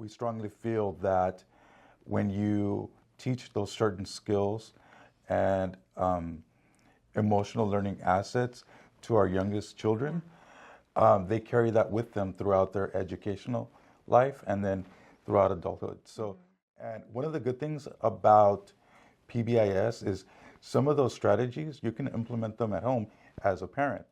we strongly feel that when you teach those certain skills and emotional learning assets to our youngest children, they carry that with them throughout their educational life and then throughout adulthood. So, and one of the good things about PBIS is some of those strategies, you can implement them at home as a parent.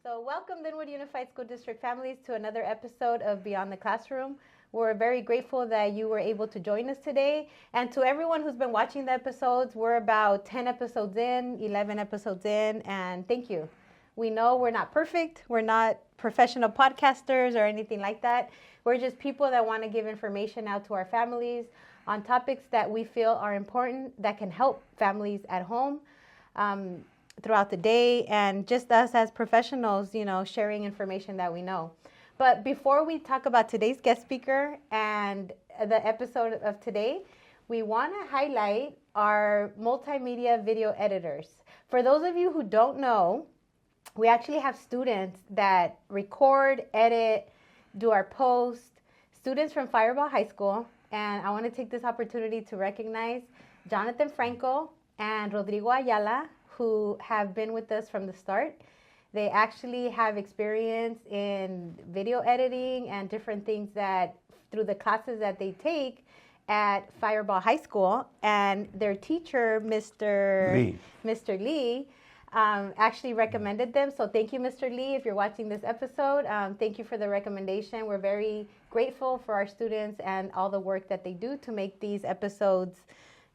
So welcome Lynwood Unified School District families to another episode of Beyond the Classroom. We're very grateful that you were able to join us today. And to everyone who's been watching the episodes, we're about 10 episodes in, 11 episodes in, and thank you. We know we're not perfect. We're not professional podcasters or anything like that. We're just people that want to give information out to our families on topics that we feel are important that can help families at home. Throughout the day, and just us as professionals, you know, sharing information that we know. But before we talk about today's guest speaker and the episode of today, we want to highlight our multimedia video editors. For those of you who don't know, we actually have students that record, edit, do our post, students from Fireball High School. And I want to take this opportunity to recognize Jonathan Franco and Rodrigo Ayala, who have been with us from the start. They actually have experience in video editing and different things that through the classes that they take at Fireball High School. And their teacher, Mr. Lee, actually recommended them. So thank you, Mr. Lee, if you're watching this episode. Thank you for the recommendation. We're very grateful for our students and all the work that they do to make these episodes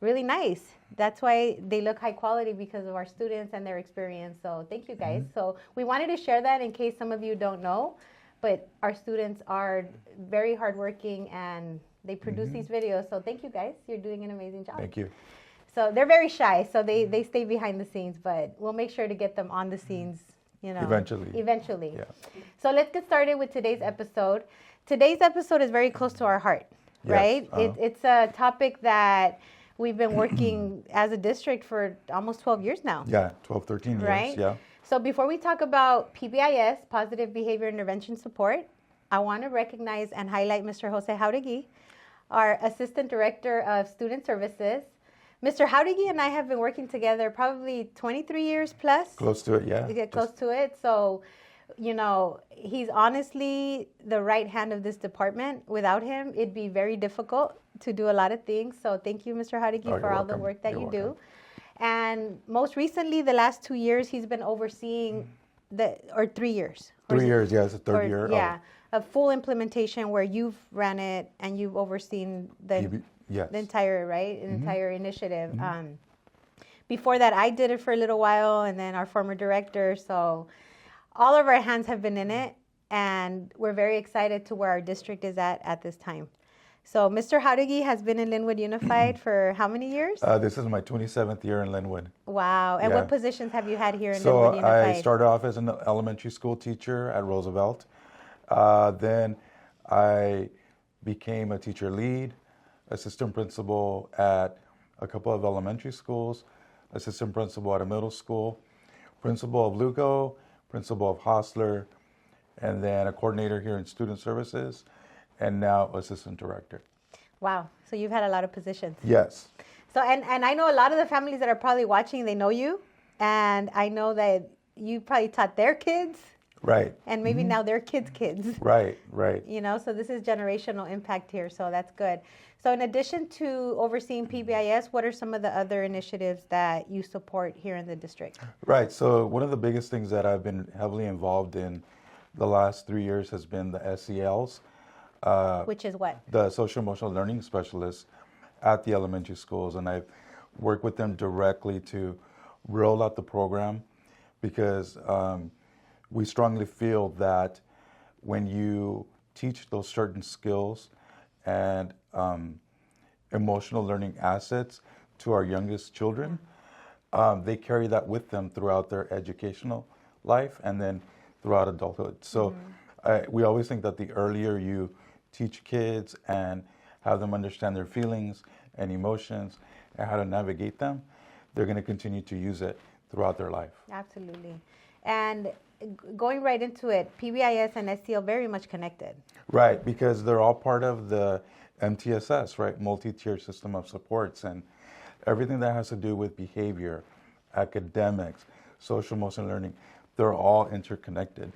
really nice. That's why they look high quality, because of our students and their experience. So thank you guys. So we wanted to share that in case some of you don't know, but our students are very hardworking and they produce these videos. So thank you guys. You're doing an amazing job. Thank you. So they're very shy, so they stay behind the scenes, but we'll make sure to get them on the scenes, you know. Eventually. Yeah. So let's get started with today's episode. Today's episode is very close to our heart, right? It's a topic that we've been working as a district for almost 12 years now. Yeah, 12, 13 years, right? Yeah. So before we talk about PBIS, Positive Behavior Intervention Support, I want to recognize and highlight Mr. Jose Jauregui, our Assistant Director of Student Services. Mr. Jauregui and I have been working together probably 23 years plus. Close to it, yeah. We get close to it. So, you know, he's honestly the right hand of this department. Without him, it'd be very difficult to do a lot of things. So thank you, Mr. Jauregui, for all the work that you do. And most recently, the last 2 years, he's been overseeing 3 years. 3 years, yeah, it's the third year. Yeah, a full implementation where you've ran it and you've overseen the entire, entire initiative. Before that, I did it for a little while, and then our former director. So all of our hands have been in it, and we're very excited to where our district is at this time. So Mr. Jauregui has been in Lynwood Unified for how many years? This is my 27th year in Lynwood. Wow. And what positions have you had here in Lynwood Unified? So I started off as an elementary school teacher at Roosevelt. Then I became a teacher lead, assistant principal at a couple of elementary schools, assistant principal at a middle school, principal of Lugo, principal of Hostler, and then a coordinator here in student services, and now assistant director. Wow. So you've had a lot of positions. Yes. So, and I know a lot of the families that are probably watching, they know you. And I know that you probably taught their kids. Right. And maybe now their kids' kids. Right. You know, so this is generational impact here. So that's good. So in addition to overseeing PBIS, what are some of the other initiatives that you support here in the district? Right. So one of the biggest things that I've been heavily involved in the last 3 years has been the SELs. Which is what? The social emotional learning specialists at the elementary schools. And I've worked with them directly to roll out the program, because we strongly feel that when you teach those certain skills and emotional learning assets to our youngest children, they carry that with them throughout their educational life and then throughout adulthood. So we always think that the earlier you teach kids and have them understand their feelings and emotions and how to navigate them, they're going to continue to use it throughout their life. Absolutely. And going right into it, PBIS and STL very much connected. Right, because they're all part of the MTSS, right, multi-tier system of supports, and everything that has to do with behavior, academics, social emotional learning, they're all interconnected.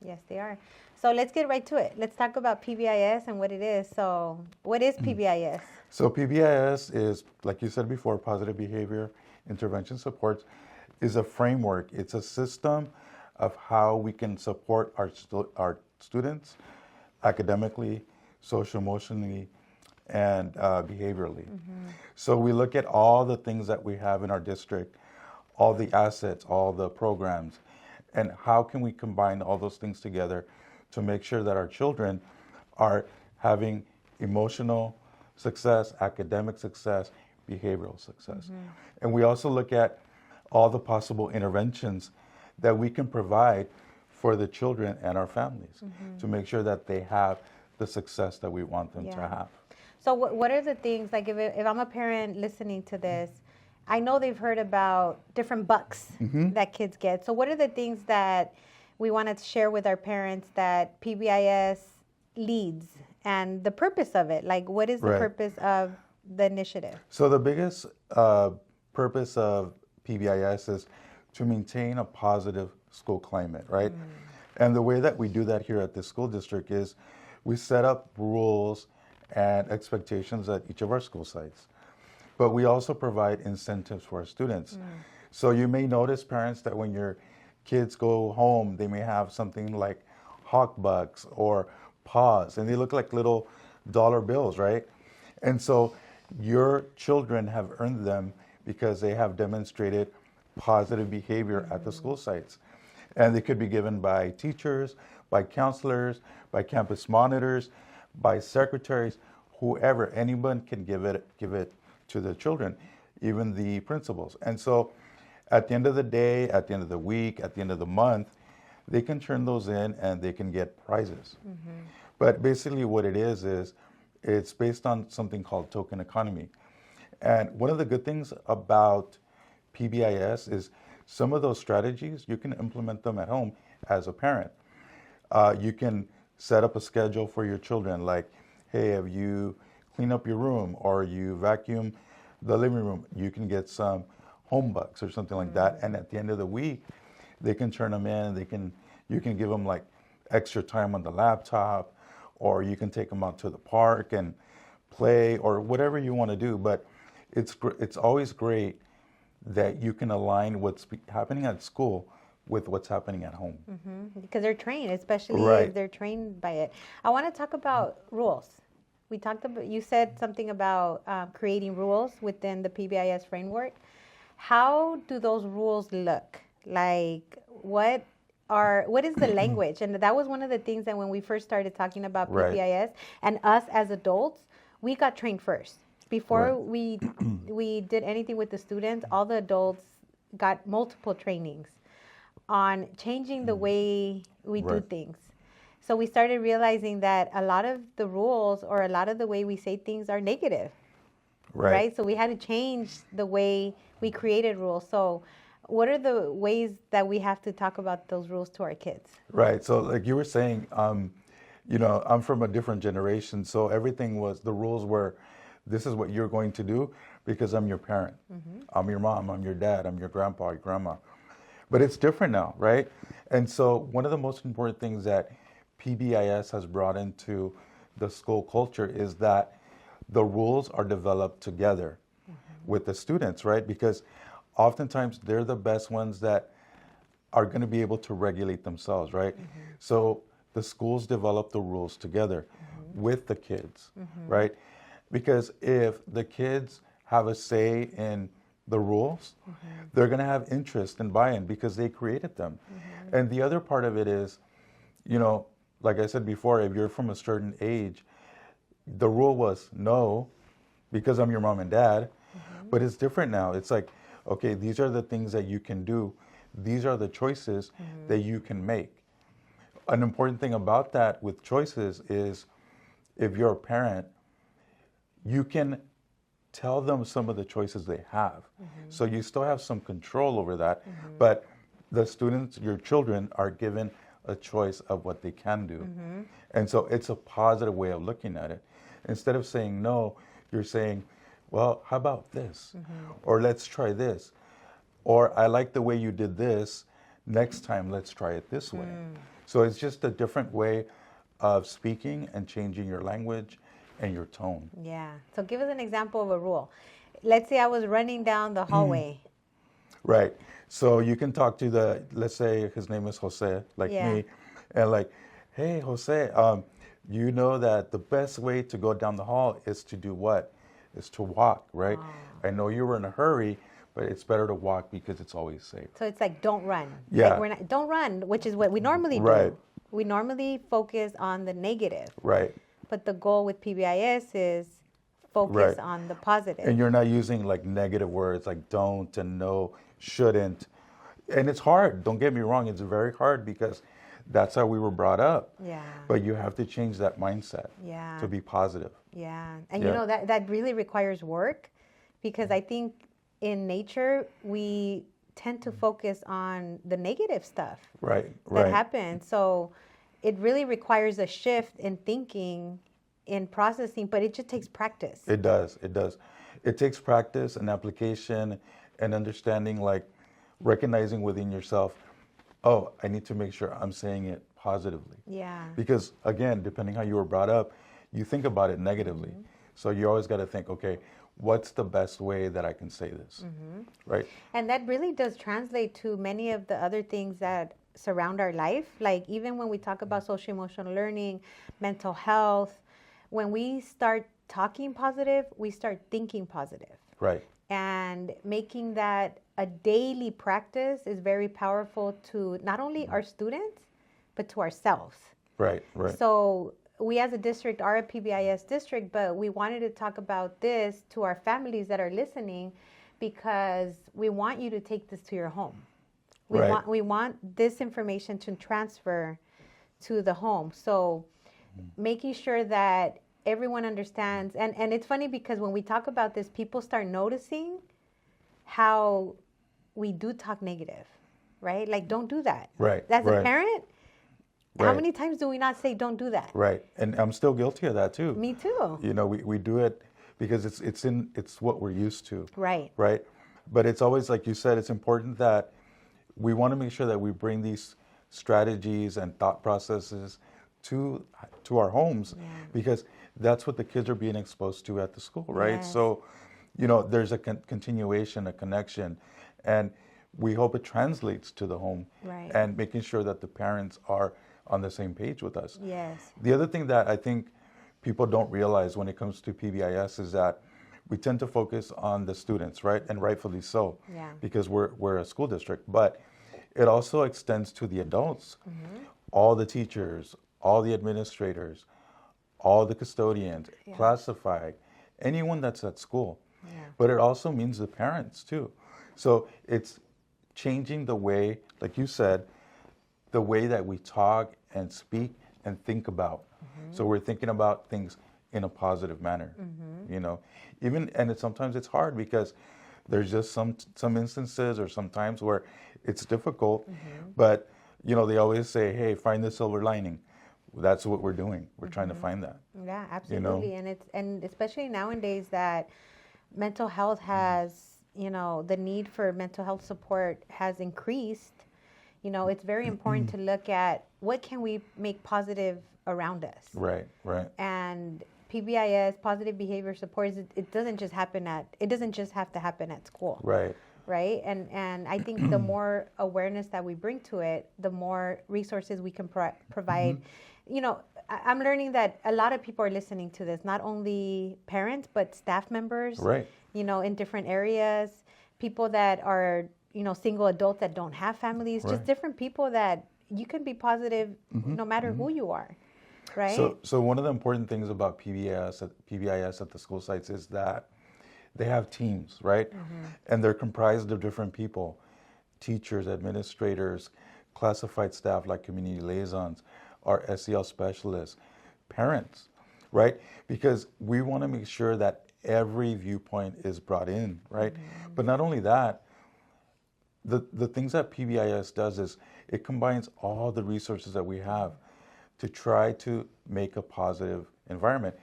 Yes, they are. So let's get right to it. Let's talk about PBIS and what it is. So what is PBIS? So PBIS is, like you said before, positive behavior intervention supports, is a framework. It's a system of how we can support our students academically, social emotionally, and behaviorally. So we look at all the things that we have in our district, all the assets, all the programs, and how can we combine all those things together to make sure that our children are having emotional success, academic success, behavioral success. And we also look at all the possible interventions that we can provide for the children and our families to make sure that they have the success that we want them to have. So what are the things, like if I'm a parent listening to this, I know they've heard about different bucks that kids get. So what are the things that we want to share with our parents that PBIS leads and the purpose of it? Like, what is the purpose of the initiative? So the biggest purpose of PBIS is to maintain a positive school climate, right? And the way that we do that here at the school district is we set up rules and expectations at each of our school sites. But we also provide incentives for our students. So you may notice, parents, that when your kids go home, they may have something like hawk bucks or paws, and they look like little dollar bills, right? And so your children have earned them because they have demonstrated positive behavior at the school sites. And they could be given by teachers, by counselors, by campus monitors, by secretaries, whoever. Anyone can give it to the children, even the principals. And so at the end of the day, at the end of the week, at the end of the month, they can turn those in and they can get prizes. But basically what it is it's based on something called token economy. And one of the good things about PBIS is some of those strategies, you can implement them at home as a parent. You can set up a schedule for your children, like, hey, have you cleaned up your room or you vacuum the living room? You can get some home bucks or something like that. And at the end of the week, they can turn them in. You can give them like extra time on the laptop, or you can take them out to the park and play, or whatever you want to do. But it's always great that you can align what's happening at school with what's happening at home. Because they're trained, especially if they're trained by it. I want to talk about rules. We talked about, you said something about creating rules within the PBIS framework. How do those rules look? Like, what is the language? And that was one of the things that when we first started talking about PBIS and us as adults, we got trained first. Before we did anything with the students, all the adults got multiple trainings on changing the way we do things. So we started realizing that a lot of the rules or a lot of the way we say things are negative. Right? So we had to change the way we created rules. So what are the ways that we have to talk about those rules to our kids? Right. So like you were saying, I'm from a different generation. So the rules were, this is what you're going to do because I'm your parent. I'm your mom, I'm your dad, I'm your grandpa, your grandma. But it's different now, right? And so one of the most important things that PBIS has brought into the school culture is that the rules are developed together with the students, right? Because oftentimes they're the best ones that are going to be able to regulate themselves, right? So the schools develop the rules together with the kids, right? Because if the kids have a say in the rules, they're going to have interest and buy-in because they created them. And the other part of it is, like I said before, if you're from a certain age, the rule was no, because I'm your mom and dad. But it's different now. It's like, okay, these are the things that you can do. These are the choices that you can make. An important thing about that with choices is if you're a parent, you can tell them some of the choices they have. So you still have some control over that, but the students, your children, are given a choice of what they can do. And so it's a positive way of looking at it. Instead of saying no, you're saying, well, how about this? Or let's try this. Or I like the way you did this. Next time, let's try it this way. So it's just a different way of speaking and changing your language and your tone. Yeah. So give us an example of a rule. Let's say I was running down the hallway. Right. So you can talk to let's say his name is Jose, like me, and like, hey, Jose, you know that the best way to go down the hall is to do what? Is to walk, right? I know you were in a hurry, but it's better to walk because it's always safe. So it's like, don't run. Yeah. Like don't run, which is what we normally do. Right. We normally focus on the negative. Right. But the goal with PBIS is focus on the positive. And you're not using like negative words like don't and no, shouldn't. And it's hard. Don't get me wrong. It's very hard because that's how we were brought up. Yeah. But you have to change that mindset to be positive. Yeah. And you know, that really requires work because I think in nature, we tend to focus on the negative stuff that happens. So it really requires a shift in thinking, in processing, but it just takes practice. It does. It does. It takes practice and application and understanding, like recognizing within yourself, oh, I need to make sure I'm saying it positively. Yeah. Because again, depending how you were brought up, you think about it negatively. So you always got to think, okay, what's the best way that I can say this, right? And that really does translate to many of the other things that surround our life. Like even when we talk about social emotional learning, mental health, when we start talking positive, we start thinking positive. Right. And making that a daily practice is very powerful to not only our students, but to ourselves. Right, right. So we as a district are a PBIS district, but we wanted to talk about this to our families that are listening because we want you to take this to your home. We want this information to transfer to the home. So making sure that everyone understands. And it's funny because when we talk about this, people start noticing how we do talk negative, right? Like, don't do that. Right. As a parent, how many times do we not say, don't do that? Right. And I'm still guilty of that too. Me too. You know, we do it because it's what we're used to. Right. Right. But it's always, like you said, it's important that we want to make sure that we bring these strategies and thought processes to our homes because that's what the kids are being exposed to at the school, right? Yes. So, you know, there's a continuation, a connection, and we hope it translates to the home and making sure that the parents are on the same page with us. Yes. The other thing that I think people don't realize when it comes to PBIS is that we tend to focus on the students, right? And rightfully so, because we're a school district. But it also extends to the adults, all the teachers, all the administrators, all the custodians, classified, anyone that's at school. But it also means the parents too. So it's changing the way, like you said, the way that we talk and speak and think about. So we're thinking about things in a positive manner, you know. Sometimes it's hard because there's just some instances or some times where it's difficult, but you know, they always say, hey, find the silver lining. That's what we're doing. We're trying to find that. Yeah, absolutely. You know? And especially nowadays that mental health has, you know, the need for mental health support has increased. You know, it's very important to look at what can we make positive around us. Right. And PBIS, positive behavior support, it doesn't just have to happen at school. Right. And I think the more awareness that we bring to it, the more resources we can provide. You know, I'm learning that a lot of people are listening to this, not only parents, but staff members, you know, in different areas, people that are, you know, single adults that don't have families, just different people that you can be positive no matter who you are. Right. So one of the important things about PBIS at the school sites is that they have teams, right? And they're comprised of different people, teachers, administrators, classified staff like community liaisons, our SEL specialists, parents, right? Because we want to make sure that every viewpoint is brought in, right? But not only that, the things that PBIS does is it combines all the resources that we have to try to make a positive environment,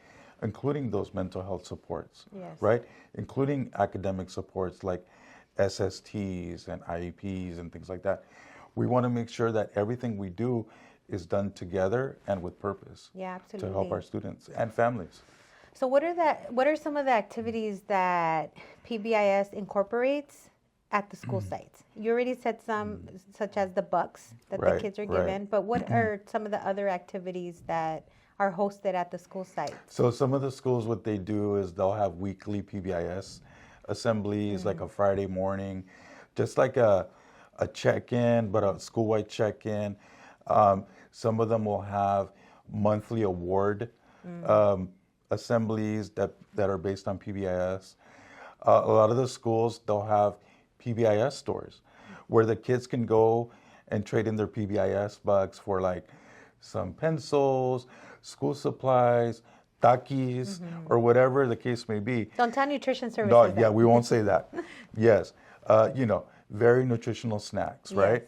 including those mental health supports, right? Including academic supports like SSTs and IEPs and things like that. We want to make sure that everything we do is done together and with purpose to help our students and families. So what are some of the activities that PBIS incorporates at the school sites? You already said some, such as the bucks that the kids are given, but what are some of the other activities that are hosted at the school site? So some of the schools, what they do is they'll have weekly PBIS assemblies, like a Friday morning, just like a check-in, but a school-wide check-in. Some of them will have monthly award assemblies that are based on PBIS. A lot of the schools, they'll have PBIS stores where the kids can go and trade in their PBIS bucks for like some pencils, school supplies, takis, or whatever the case may be. Don't tell nutrition services. No, yeah, we won't say that. Yes, very nutritional snacks, right?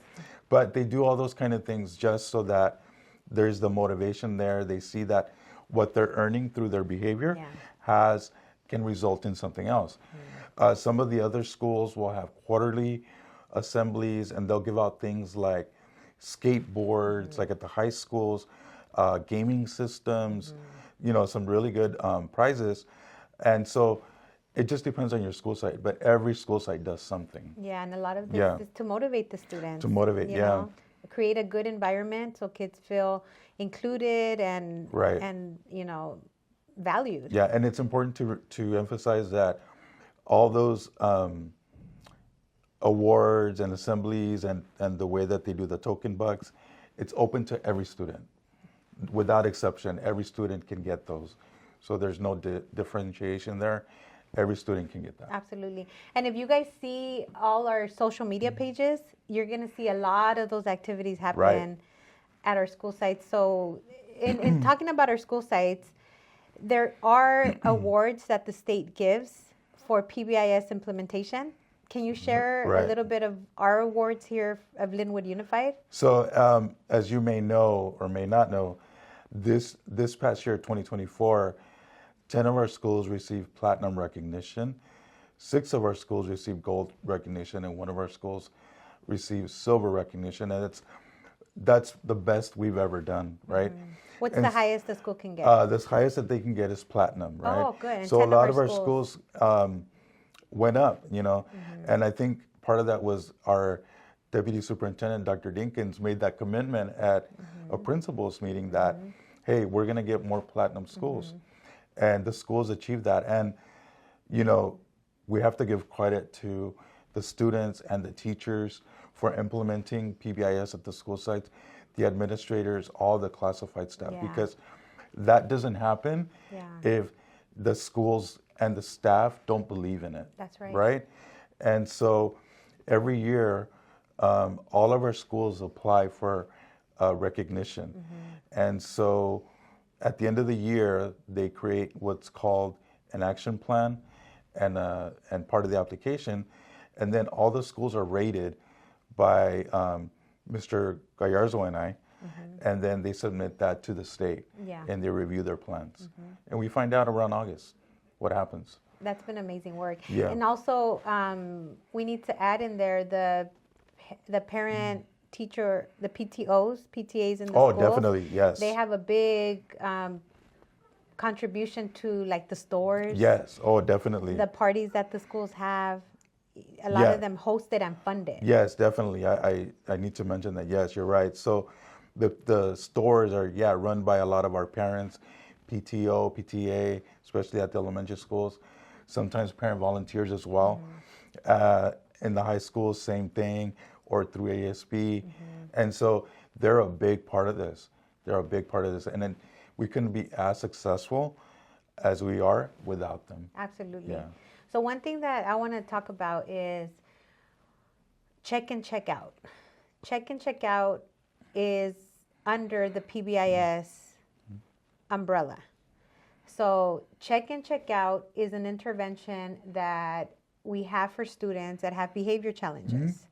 But they do all those kind of things just so that there's the motivation there. They see that what they're earning through their behavior can result in something else. Some of the other schools will have quarterly assemblies, and they'll give out things like skateboards, like at the high schools, gaming systems, some really good prizes. And so it just depends on your school site, but every school site does something. Yeah, and a lot of this is to motivate the students. To motivate, you know, create a good environment so kids feel included and valued. Yeah, and it's important to emphasize that all those awards and assemblies and the way that they do the token bucks, it's open to every student. Without exception, every student can get those. So there's no differentiation there. Every student can get that. Absolutely. And if you guys see all our social media pages, you're going to see a lot of those activities happen at our school sites. So in talking about our school sites, there are awards that the state gives for PBIS implementation. Can you share a little bit of our awards here of Lynwood Unified? So as you may know or may not know, this past year, 2024, 10 of our schools received platinum recognition, 6 of our schools received gold recognition, and 1 of our schools received silver recognition. And that's the best we've ever done, right? What's the highest the school can get? The highest that they can get is platinum, right? Oh, good. And so a lot of our schools went up, and I think part of that was our Deputy Superintendent, Dr. Dinkins, made that commitment at a principals meeting that, hey, we're going to get more platinum schools. And the schools achieved that. And, we have to give credit to the students and the teachers for implementing PBIS at the school sites, the administrators, all the classified staff, because that doesn't happen if the schools and the staff don't believe in it. That's right. Right? And so every year, all of our schools apply for recognition. And so at the end of the year, they create what's called an action plan and part of the application. And then all the schools are rated by Mr. Gallarzo and I. And then they submit that to the state. And they review their plans. And we find out around August what happens. That's been amazing work. Yeah. And also, we need to add in there the parent teacher, the PTAs in the schools. Oh, definitely, yes. They have a big contribution to like the stores. Yes, oh, definitely. The parties that the schools have, a lot of them hosted and funded. Yes, definitely. I need to mention that. Yes, you're right. So the stores are, run by a lot of our parents, PTO, PTA, especially at the elementary schools. Sometimes parent volunteers as well. In the high schools, same thing, or through ASB. And so they're a big part of this. And then we couldn't be as successful as we are without them. Absolutely. Yeah. So one thing that I want to talk about is check in, check out. Check in, check out is under the PBIS umbrella. So check in, check out is an intervention that we have for students that have behavior challenges.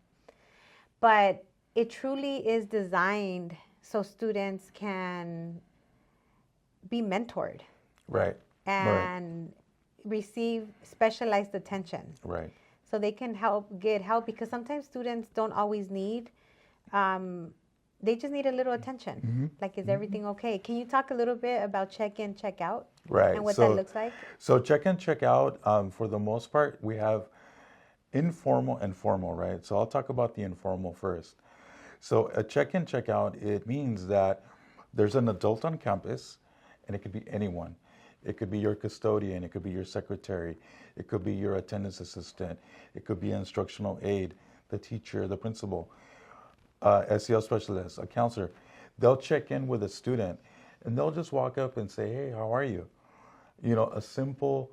But it truly is designed so students can be mentored. Right. And receive specialized attention. Right. So they can get help, because sometimes students don't always need, they just need a little attention. Like, is everything okay? Can you talk a little bit about check in, check out? Right. And what that looks like? So check in, check out, for the most part, we have informal and formal, right? So I'll talk about the informal first. So a check in, check out, it means that there's an adult on campus, and it could be anyone. It could be your custodian, it could be your secretary, it could be your attendance assistant, it could be an instructional aide, the teacher, the principal, SEL specialist, a counselor. They'll check in with a student, and they'll just walk up and say, hey, how are you? You know, a simple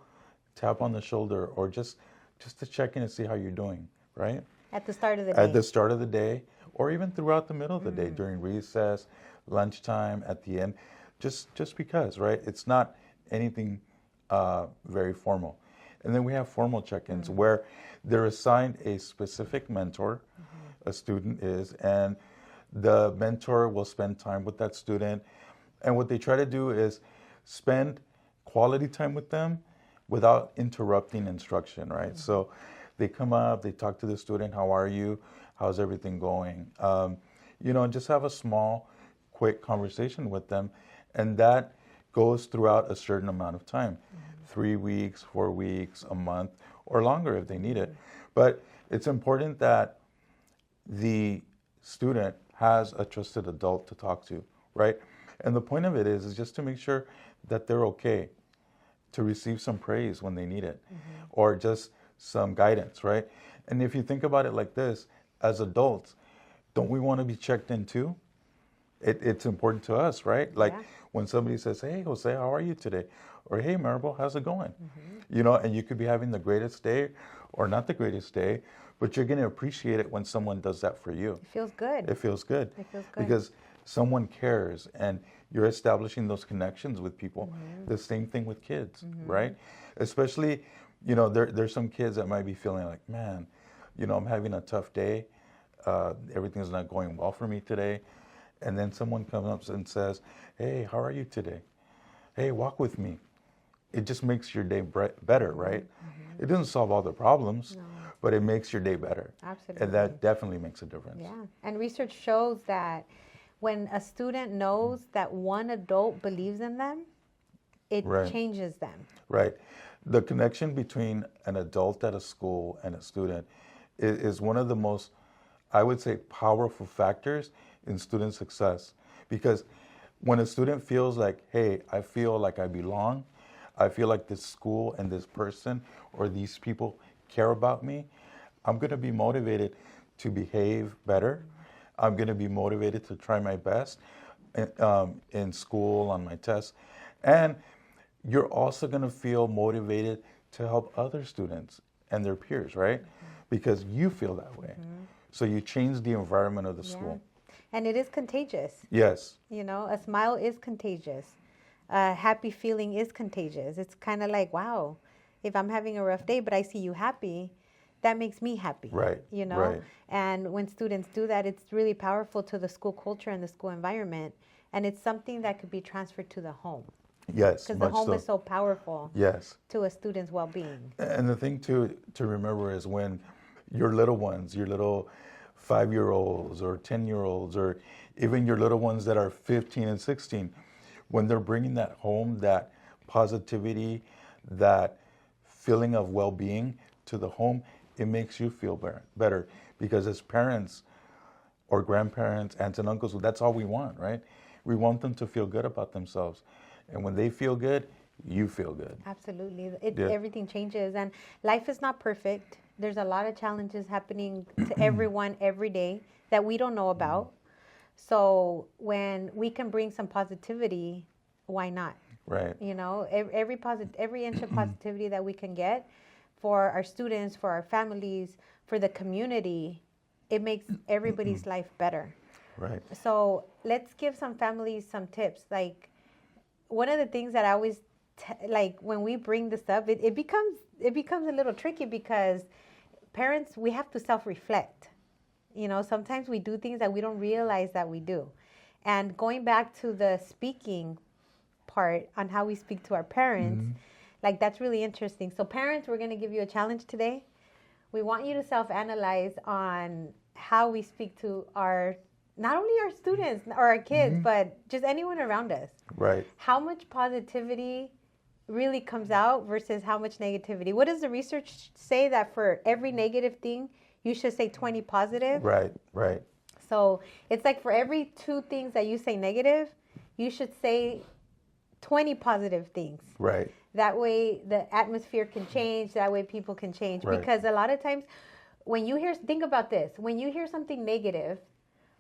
tap on the shoulder, or just to check in and see how you're doing, right? At the start of the day. At the start of the day, or even throughout the middle of the day, during recess, lunchtime, at the end, just because, right? It's not anything very formal. And then we have formal check-ins where they're assigned a specific mentor, a student is, and the mentor will spend time with that student. And what they try to do is spend quality time with them without interrupting instruction, right? So they come up, they talk to the student, how are you? How's everything going? You know, and just have a small, quick conversation with them. And that goes throughout a certain amount of time, 3 weeks, 4 weeks, a month, or longer if they need it. But it's important that the student has a trusted adult to talk to, right? And the point of it is just to make sure that they're okay, to receive some praise when they need it, or just some guidance, right? And if you think about it like this, as adults, don't we want to be checked in too? It's important to us, right? Like when somebody says, hey, Jose, how are you today? Or, hey, Maribel, how's it going? You know, and you could be having the greatest day or not the greatest day, but you're going to appreciate it when someone does that for you. It feels good. It feels good. It feels good. Because someone cares and you're establishing those connections with people. The same thing with kids, right? Especially, you know, there's some kids that might be feeling like, man, you know, I'm having a tough day. Everything's not going well for me today. And then someone comes up and says, hey, how are you today? Hey, walk with me. It just makes your day better, right? It doesn't solve all the problems, but it makes your day better. Absolutely. And that definitely makes a difference. Yeah. And research shows that when a student knows that one adult believes in them, it changes them. Right. The connection between an adult at a school and a student is one of the most, I would say, powerful factors in student success. Because when a student feels like, hey, I feel like I belong, I feel like this school and this person or these people care about me, I'm going to be motivated to behave better. I'm going to be motivated to try my best in school, on my tests. And you're also going to feel motivated to help other students and their peers, right? Because you feel that way. So you change the environment of the school. And it is contagious. Yes. You know, a smile is contagious. A happy feeling is contagious. It's kind of like, wow, if I'm having a rough day, but I see you happy, that makes me happy. Right. You know? Right. And when students do that, it's really powerful to the school culture and the school environment. And it's something that could be transferred to the home. Yes. Because the home is so powerful. Yes. To a student's well-being. And the thing to remember is when your little ones, your little 5-year-olds or 10-year-olds, or even your little ones that are 15 and 16, when they're bringing that home, that positivity, that feeling of well-being to the home, it makes you feel better. Because as parents or grandparents, aunts and uncles, that's all we want, right? We want them to feel good about themselves. And when they feel good, you feel good. Absolutely. Everything changes. And life is not perfect. There's a lot of challenges happening to everyone every day that we don't know about. So when we can bring some positivity, why not? Right. You know, every inch of positivity that we can get for our students, for our families, for the community, it makes everybody's life better. Right. So let's give some families some tips. Like, one of the things that I always like when we bring this up, it becomes a little tricky because parents, we have to self-reflect. You know, sometimes we do things that we don't realize that we do. And going back to the speaking part on how we speak to our parents, like, that's really interesting. So parents, we're going to give you a challenge today. We want you to self-analyze on how we speak to not only our students or our kids, but just anyone around us. Right. How much positivity really comes out versus how much negativity? What does the research say? That for every negative thing, you should say 20 positive? Right, right. So it's like for every 2 things that you say negative, you should say 20 positive things. Right. That way the atmosphere can change. That way people can change. Right. Because a lot of times when you think about this, when you hear something negative,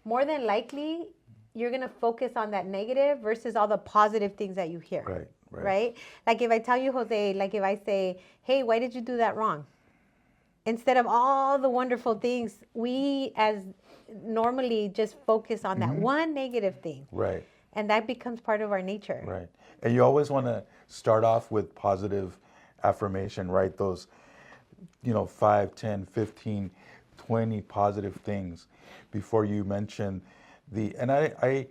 more than likely you're going to focus on that negative versus all the positive things that you hear. Right. Right? Like if I tell you, Jose, like if I say, hey, why did you do that wrong? Instead of all the wonderful things, we as normally just focus on that one negative thing. Right. And that becomes part of our nature. Right. And you always want to start off with positive affirmation, right? Those, 5, 10, 15, 20 positive things before you mention and I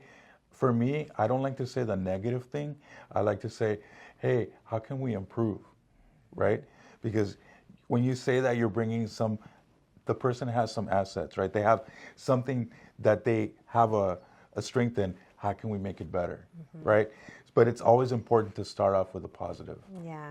for me, I don't like to say the negative thing. I like to say, hey, how can we improve, right? Because when you say that, you're bringing the person has some assets, right? They have something that they have a strength in. How can we make it better, right? But it's always important to start off with a positive,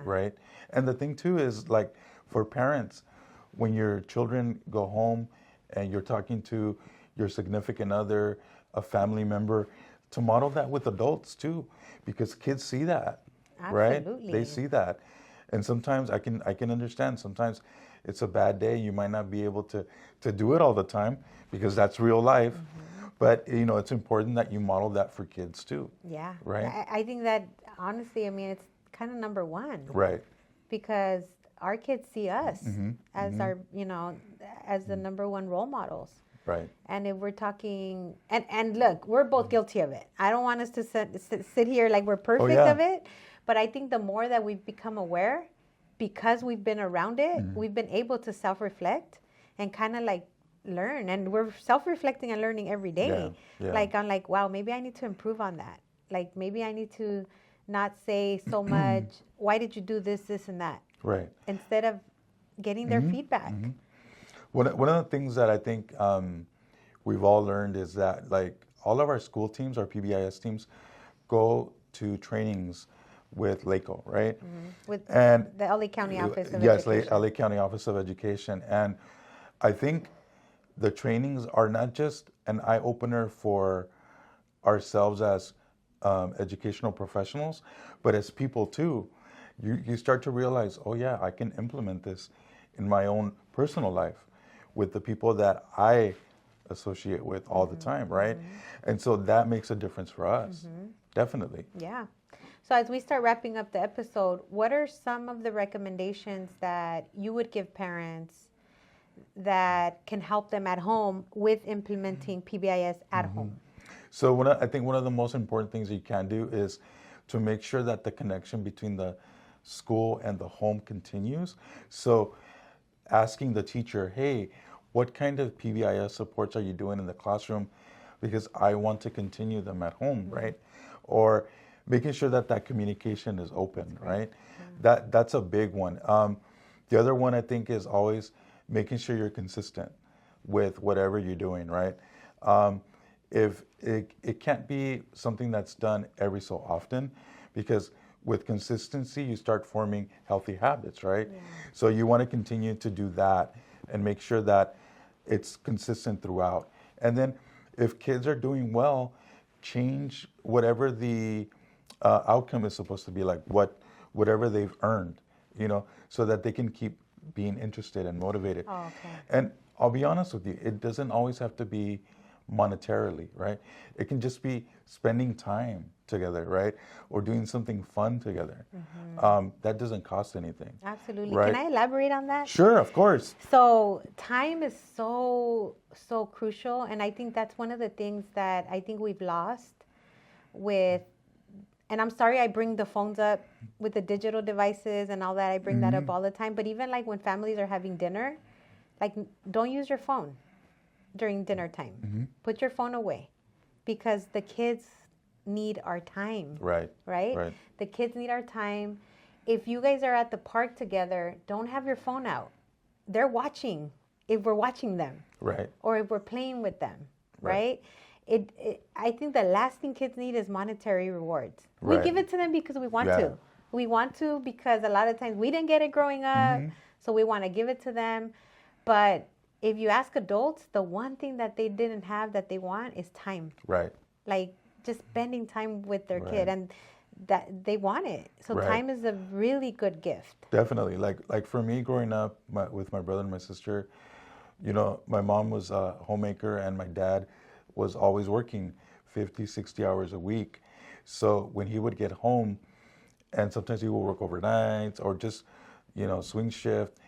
right? And the thing too is, like, for parents, when your children go home and you're talking to your significant other, a family member, to model that with adults too, because kids see that, right? They see that. And sometimes I can understand, sometimes it's a bad day. You might not be able to do it all the time because that's real life. But, it's important that you model that for kids too. Yeah. Right? I think that, honestly, it's kind of number one. Right. Because our kids see us as our, as the number one role models. Right. And if we're talking, and look, we're both guilty of it. I don't want us to sit here like we're perfect of it. But I think the more that we've become aware, because we've been around it, we've been able to self-reflect and kind of like learn. And we're self-reflecting and learning every day. Yeah. Like, I'm like, wow, maybe I need to improve on that. Like, maybe I need to not say so much, why did you do this, this, and that? Right. Instead of getting their feedback. One of the things that I think we've all learned is that, like, all of our school teams, our PBIS teams, go to trainings with LACO, right? With the LA County Office of Education. Yes, LA County Office of Education. And I think the trainings are not just an eye-opener for ourselves as educational professionals, but as people too. You start to realize, oh yeah, I can implement this in my own personal life with the people that I associate with all the time, right? And so that makes a difference for us, definitely. Yeah. So as we start wrapping up the episode, what are some of the recommendations that you would give parents that can help them at home with implementing PBIS at home? So I think one of the most important things you can do is to make sure that the connection between the school and the home continues. So asking the teacher, hey, what kind of PBIS supports are you doing in the classroom? Because I want to continue them at home, right? Or making sure that communication is open, right? That's a big one. The other one I think is always making sure you're consistent with whatever you're doing, right? If it can't be something that's done every so often, because with consistency, you start forming healthy habits, right? Yeah. So you want to continue to do that and make sure that it's consistent throughout. And then if kids are doing well, change whatever the outcome is supposed to be, like whatever they've earned, so that they can keep being interested and motivated. Oh, okay. And I'll be honest with you, it doesn't always have to be monetarily, right? It can just be spending time together, right? Or doing something fun together. That doesn't cost anything. Absolutely. Right? Can I elaborate on that? Sure, of course. So time is so crucial, and I think that's one of the things that I think we've lost with. And I'm sorry I bring the phones up with the digital devices and all that. I bring that up all the time. But even like when families are having dinner, like don't use your phone during dinner time. Put your phone away, because the kids need our time. Right. The kids need our time. If you guys are at the park together, don't have your phone out. They're watching if we're watching them. Right. Or if we're playing with them, right? I think the last thing kids need is monetary rewards. We give it to them because we want to. We want to because a lot of times we didn't get it growing up, so we want to give it to them. But if you ask adults, the one thing that they didn't have that they want is time. Right. Like just spending time with their kid, and that they want it. So time is a really good gift. Definitely. Like for me growing up with my brother and my sister, my mom was a homemaker and my dad was always working 50, 60 hours a week. So when he would get home, and sometimes he would work overnights or just, swing shift,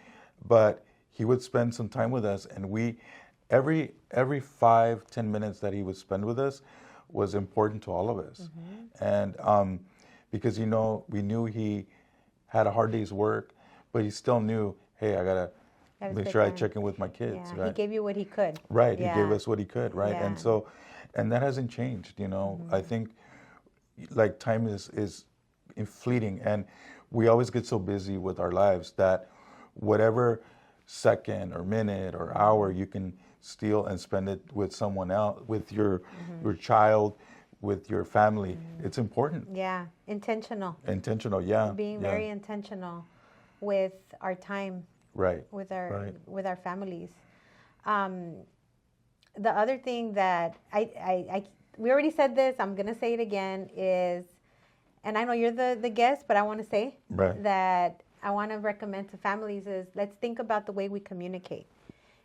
but he would spend some time with us, and every 5-10 minutes that he would spend with us was important to all of us. And because, we knew he had a hard day's work, but he still knew, hey, I gotta make sure I check in with my kids. Yeah, right? He gave you what he could. Right. He gave us what he could. Right. Yeah. And that hasn't changed. I think like time is fleeting, and we always get so busy with our lives that whatever second or minute or hour you can steal and spend it with someone else, with your child, with your family, it's important. Yeah. Intentional. Yeah. Being very intentional with our time. Right. With our families. The other thing that we already said this, I'm gonna say it again, is, and I know you're the guest, but I want to say that I want to recommend to families is, let's think about the way we communicate,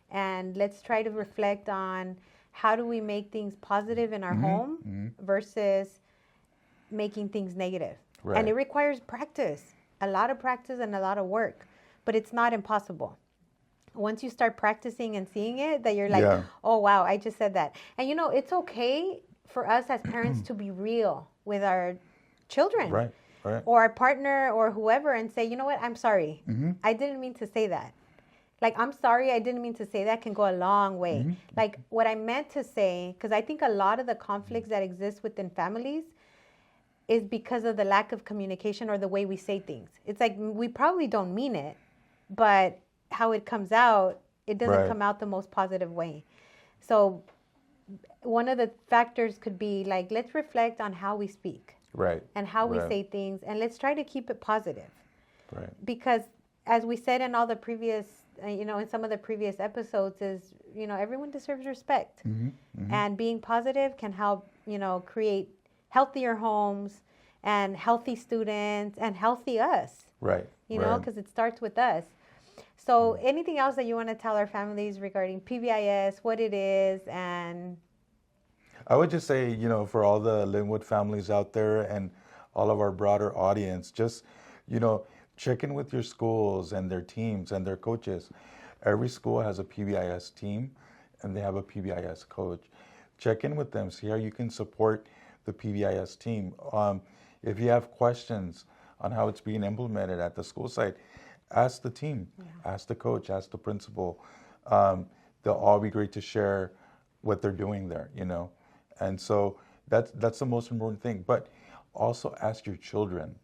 and let's try to reflect on how do we make things positive in our home versus making things negative. Right. And it requires practice, a lot of practice and a lot of work, but it's not impossible. Once you start practicing and seeing it, that you're like, oh, wow, I just said that. And, it's okay for us as parents to be real with our children. Right. Or our partner or whoever, and say, you know what, I'm sorry. I didn't mean to say that. Like, I'm sorry, I didn't mean to say that can go a long way. Like, what I meant to say, because I think a lot of the conflicts that exist within families is because of the lack of communication or the way we say things. It's like we probably don't mean it, but how it comes out, it doesn't come out the most positive way. So one of the factors could be like, let's reflect on how we speak. Right. And how we say things, and let's try to keep it positive. Right. Because as we said in all the previous, in some of the previous episodes, is, everyone deserves respect. And being positive can help, create healthier homes and healthy students and healthy us. Right. Because it starts with us. So anything else that you want to tell our families regarding PBIS, what it is, and... I would just say, for all the Lynwood families out there and all of our broader audience, just, check in with your schools and their teams and their coaches. Every school has a PBIS team and they have a PBIS coach. Check in with them, see how you can support the PBIS team. If you have questions on how it's being implemented at the school site, ask the team, ask the coach, ask the principal. They'll all be great to share what they're doing there, And so that's the most important thing. But also ask your children,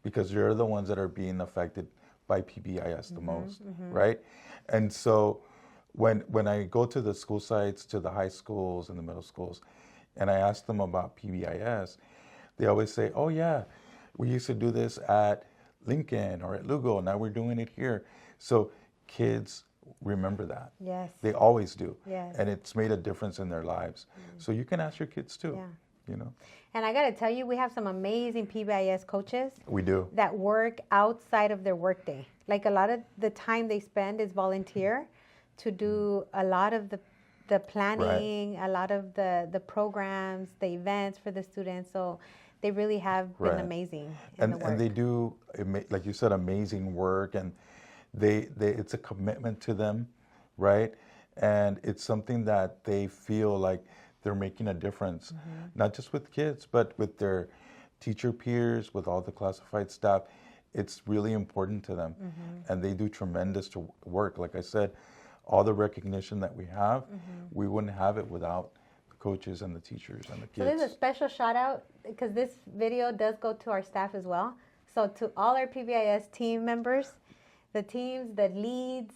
because they're the ones that are being affected by PBIS the most, right? And so when I go to the school sites, to the high schools and the middle schools, and I ask them about PBIS, they always say, oh yeah, we used to do this at Lincoln or at Lugo, now we're doing it here. So kids remember that. Yes. They always do. Yes. And it's made a difference in their lives. So you can ask your kids too. Yeah. And I got to tell you, we have some amazing PBIS coaches. We do. That work outside of their workday. Like a lot of the time they spend is volunteer to do a lot of the the planning, a lot of the programs, the events for the students. So they really have been amazing in the work. And they do, like you said, amazing work, and they it's a commitment to them, right? And it's something that they feel like they're making a difference, not just with kids, but with their teacher peers, with all the classified staff. It's really important to them, and they do tremendous work. Like I said, all the recognition that we have, we wouldn't have it without the coaches and the teachers and the kids. So there's a special shout out, because this video does go to our staff as well. So to all our PBIS team members, the teams, the leads,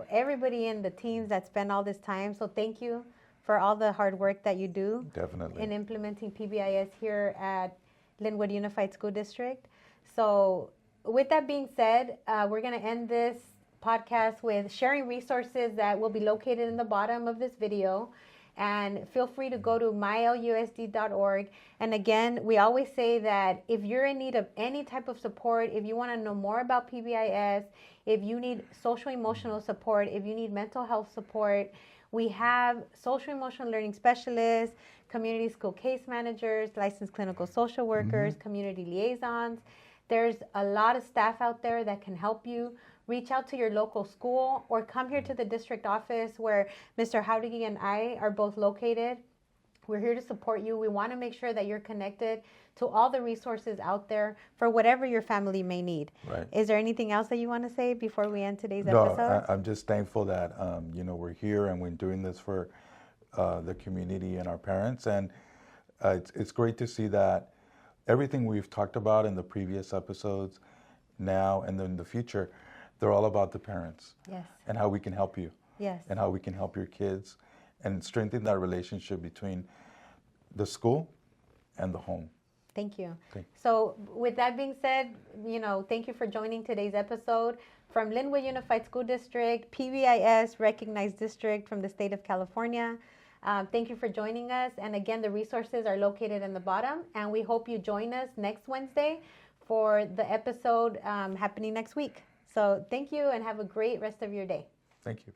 everybody in the teams that spend all this time. So thank you for all the hard work that you do. Definitely. In implementing PBIS here at Lynwood Unified School District. So with that being said, we're going to end this podcast with sharing resources that will be located in the bottom of this video. And feel free to go to mylusd.org. And again, we always say that if you're in need of any type of support, if you want to know more about PBIS, if you need social emotional support, if you need mental health support, we have social emotional learning specialists, community school case managers, licensed clinical social workers, community liaisons. There's a lot of staff out there that can help you. Reach out to your local school or come here to the district office where Mr. Jauregui and I are both located. We're here to support you. We want to make sure that you're connected to all the resources out there for whatever your family may need. Right. Is there anything else that you want to say before we end today's episode? No, I'm just thankful that we're here and we're doing this for the community and our parents. And it's great to see that everything we've talked about in the previous episodes now and then in the future, they're all about the parents. Yes. And how we can help you. Yes. And how we can help your kids and strengthen that relationship between the school and the home. Thank you. Okay. So with that being said, thank you for joining today's episode from Lynwood Unified School District, PBIS recognized district from the state of California. Thank you for joining us. And again, the resources are located in the bottom. And we hope you join us next Wednesday for the episode happening next week. So thank you and have a great rest of your day. Thank you.